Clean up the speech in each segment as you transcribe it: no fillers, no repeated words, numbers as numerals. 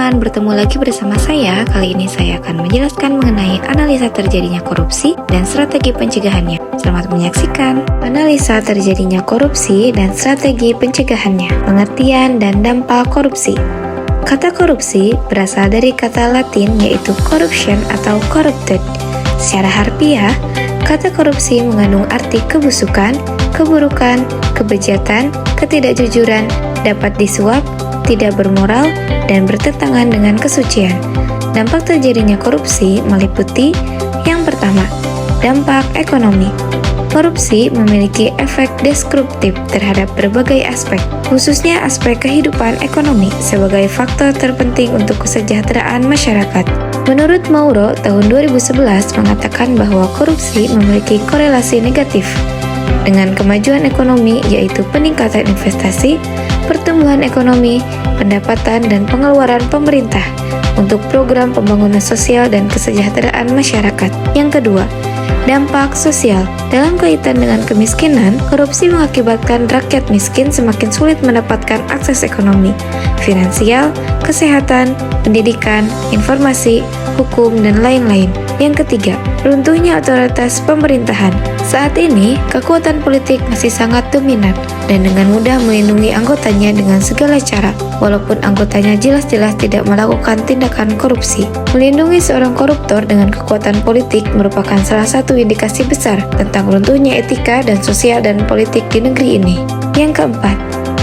teman-teman, bertemu lagi bersama saya. Kali ini saya akan menjelaskan mengenai analisa terjadinya korupsi dan strategi pencegahannya. Selamat menyaksikan. Analisa terjadinya korupsi dan strategi pencegahannya. Pengertian dan dampak korupsi. Kata korupsi berasal dari kata Latin yaitu corruption atau corrupted. Secara harfiah, kata korupsi mengandung arti kebusukan, keburukan, kebejatan, ketidakjujuran, dapat disuap, tidak bermoral, dan bertentangan dengan kesucian. Dampak terjadinya korupsi meliputi yang pertama, dampak ekonomi. Korupsi memiliki efek destruktif terhadap berbagai aspek, khususnya aspek kehidupan ekonomi sebagai faktor terpenting untuk kesejahteraan masyarakat. Menurut Mauro, tahun 2011 mengatakan bahwa korupsi memiliki korelasi negatif dengan kemajuan ekonomi, yaitu peningkatan investasi, pertumbuhan ekonomi, pendapatan dan pengeluaran pemerintah untuk program pembangunan sosial dan kesejahteraan masyarakat. Yang kedua, dampak sosial. Dalam kaitan dengan kemiskinan, korupsi mengakibatkan rakyat miskin semakin sulit mendapatkan akses ekonomi, finansial, kesehatan, pendidikan, informasi, hukum, dan lain-lain. Yang ketiga, runtuhnya otoritas pemerintahan. Saat ini, kekuatan politik masih sangat dominan dan dengan mudah melindungi anggotanya dengan segala cara, walaupun anggotanya jelas-jelas tidak melakukan tindakan korupsi. Melindungi seorang koruptor dengan kekuatan politik merupakan salah satu indikasi besar tentang runtuhnya etika dan sosial dan politik di negeri ini. Yang keempat,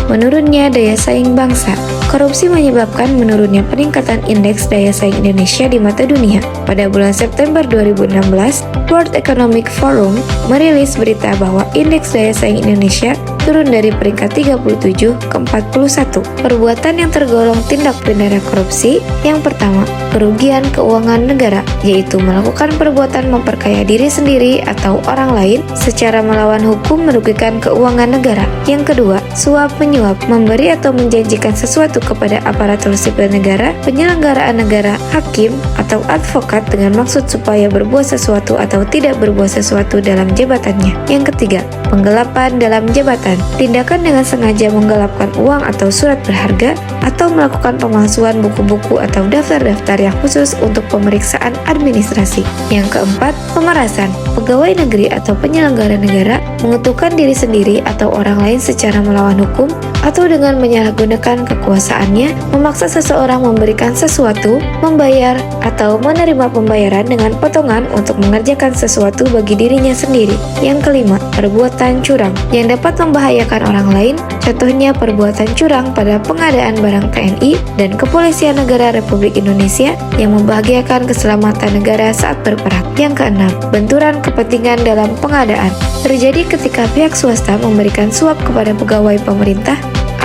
menurunnya daya saing bangsa. Korupsi menyebabkan menurunnya peningkatan indeks daya saing Indonesia di mata dunia. Pada bulan September 2016, World Economic Forum merilis berita bahwa indeks daya saing Indonesia turun dari peringkat 37 ke 41. Perbuatan yang tergolong tindak pidana korupsi. Yang pertama, kerugian keuangan negara, yaitu melakukan perbuatan memperkaya diri sendiri atau orang lain secara melawan hukum merugikan keuangan negara. Yang kedua, suap menyuap, memberi atau menjanjikan sesuatu kepada aparatur sipil negara, penyelenggaraan negara, hakim, atau advokat dengan maksud supaya berbuat sesuatu atau tidak berbuat sesuatu dalam jabatannya. Yang ketiga, penggelapan dalam jabatan, tindakan dengan sengaja menggelapkan uang atau surat berharga atau melakukan pemalsuan buku-buku atau daftar-daftar yang khusus untuk pemeriksaan administrasi. Yang keempat, pemerasan, pegawai negeri atau penyelenggara negara mengutukkan diri sendiri atau orang lain secara melawan hukum atau dengan menyalahgunakan kekuasaannya, memaksa seseorang memberikan sesuatu, membayar, atau menerima pembayaran dengan potongan untuk mengerjakan sesuatu bagi dirinya sendiri. Yang kelima, perbuatan curang yang dapat membahayakan orang lain, contohnya perbuatan curang pada pengadaan barang TNI dan Kepolisian Negara Republik Indonesia yang membahayakan keselamatan negara saat berperang. Yang keenam, benturan kepentingan dalam pengadaan terjadi ketika pihak swasta memberikan suap kepada pegawai pemerintah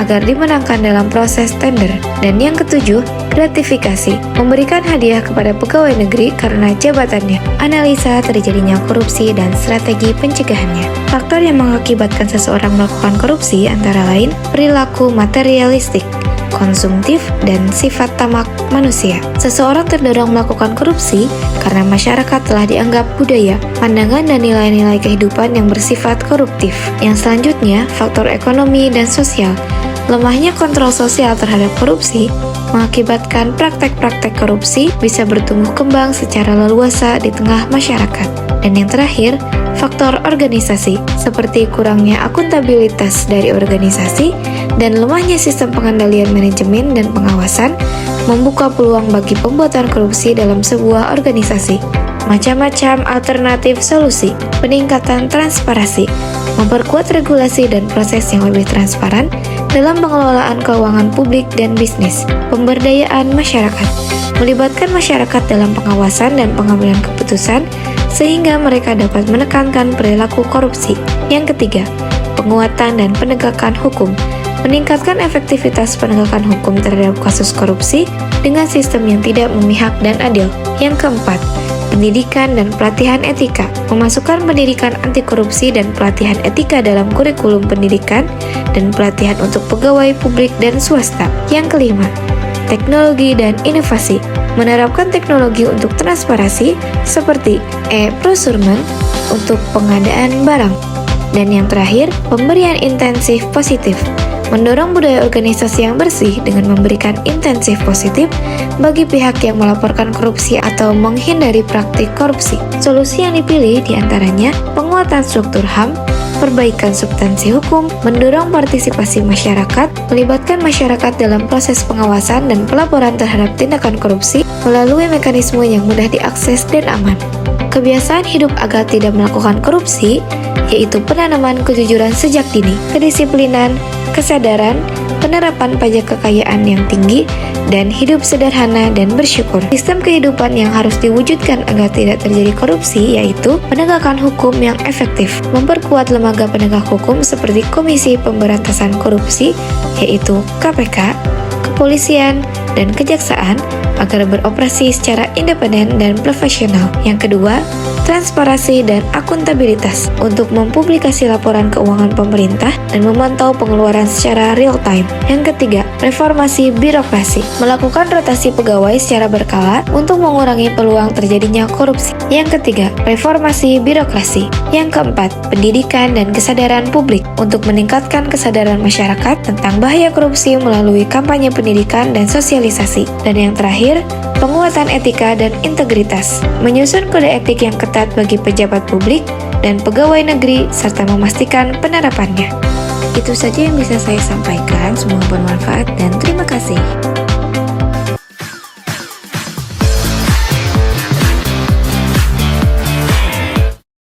agar dimenangkan dalam proses tender. Dan yang ketujuh, gratifikasi, memberikan hadiah kepada pegawai negeri karena jabatannya. Analisa terjadinya korupsi dan strategi pencegahannya. Faktor yang mengakibatkan seseorang melakukan korupsi antara lain perilaku materialistik, konsumtif, dan sifat tamak manusia. Seseorang terdorong melakukan korupsi karena masyarakat telah dianggap budaya, pandangan, dan nilai-nilai kehidupan yang bersifat koruptif. Yang selanjutnya, faktor ekonomi dan sosial. Lemahnya kontrol sosial terhadap korupsi mengakibatkan praktek-praktek korupsi bisa bertumbuh kembang secara leluasa di tengah masyarakat. Dan yang terakhir, faktor organisasi, seperti kurangnya akuntabilitas dari organisasi dan lemahnya sistem pengendalian manajemen dan pengawasan, membuka peluang bagi pembuatan korupsi dalam sebuah organisasi. Macam-macam alternatif solusi, peningkatan transparansi, memperkuat regulasi dan proses yang lebih transparan dalam pengelolaan keuangan publik dan bisnis, pemberdayaan masyarakat, melibatkan masyarakat dalam pengawasan dan pengambilan keputusan sehingga mereka dapat menekankan perilaku korupsi. Yang ketiga, penguatan dan penegakan hukum, meningkatkan efektivitas penegakan hukum terhadap kasus korupsi dengan sistem yang tidak memihak dan adil. Yang keempat, pendidikan dan pelatihan etika, memasukkan pendidikan anti korupsi dan pelatihan etika dalam kurikulum pendidikan dan pelatihan untuk pegawai publik dan swasta. Yang kelima, teknologi dan inovasi, menerapkan teknologi untuk transparansi seperti e-procurement untuk pengadaan barang. Dan yang terakhir, pemberian intensif positif, mendorong budaya organisasi yang bersih dengan memberikan intensif positif bagi pihak yang melaporkan korupsi atau menghindari praktik korupsi. Solusi yang dipilih diantaranya penguatan struktur HAM, perbaikan substansi hukum, mendorong partisipasi masyarakat, melibatkan masyarakat dalam proses pengawasan dan pelaporan terhadap tindakan korupsi melalui mekanisme yang mudah diakses dan aman. Kebiasaan hidup agar tidak melakukan korupsi, yaitu penanaman kejujuran sejak dini, kedisiplinan, kesadaran, penerapan pajak kekayaan yang tinggi, dan hidup sederhana dan bersyukur. Sistem kehidupan yang harus diwujudkan agar tidak terjadi korupsi yaitu penegakan hukum yang efektif, memperkuat lembaga penegak hukum seperti Komisi Pemberantasan Korupsi, yaitu KPK, kepolisian, dan kejaksaan agar beroperasi secara independen dan profesional. Yang kedua, transparansi dan akuntabilitas untuk mempublikasi laporan keuangan pemerintah dan memantau pengeluaran secara real time. Yang ketiga, reformasi birokrasi, melakukan rotasi pegawai secara berkala untuk mengurangi peluang terjadinya korupsi. Yang ketiga, reformasi birokrasi. Yang keempat, pendidikan dan kesadaran publik untuk meningkatkan kesadaran masyarakat tentang bahaya korupsi melalui kampanye pendidikan dan sosialisasi. Dan yang terakhir, penguatan etika dan integritas, menyusun kode etik yang ketat bagi pejabat publik dan pegawai negeri serta memastikan penerapannya. Itu saja yang bisa saya sampaikan, semoga bermanfaat dan terima kasih.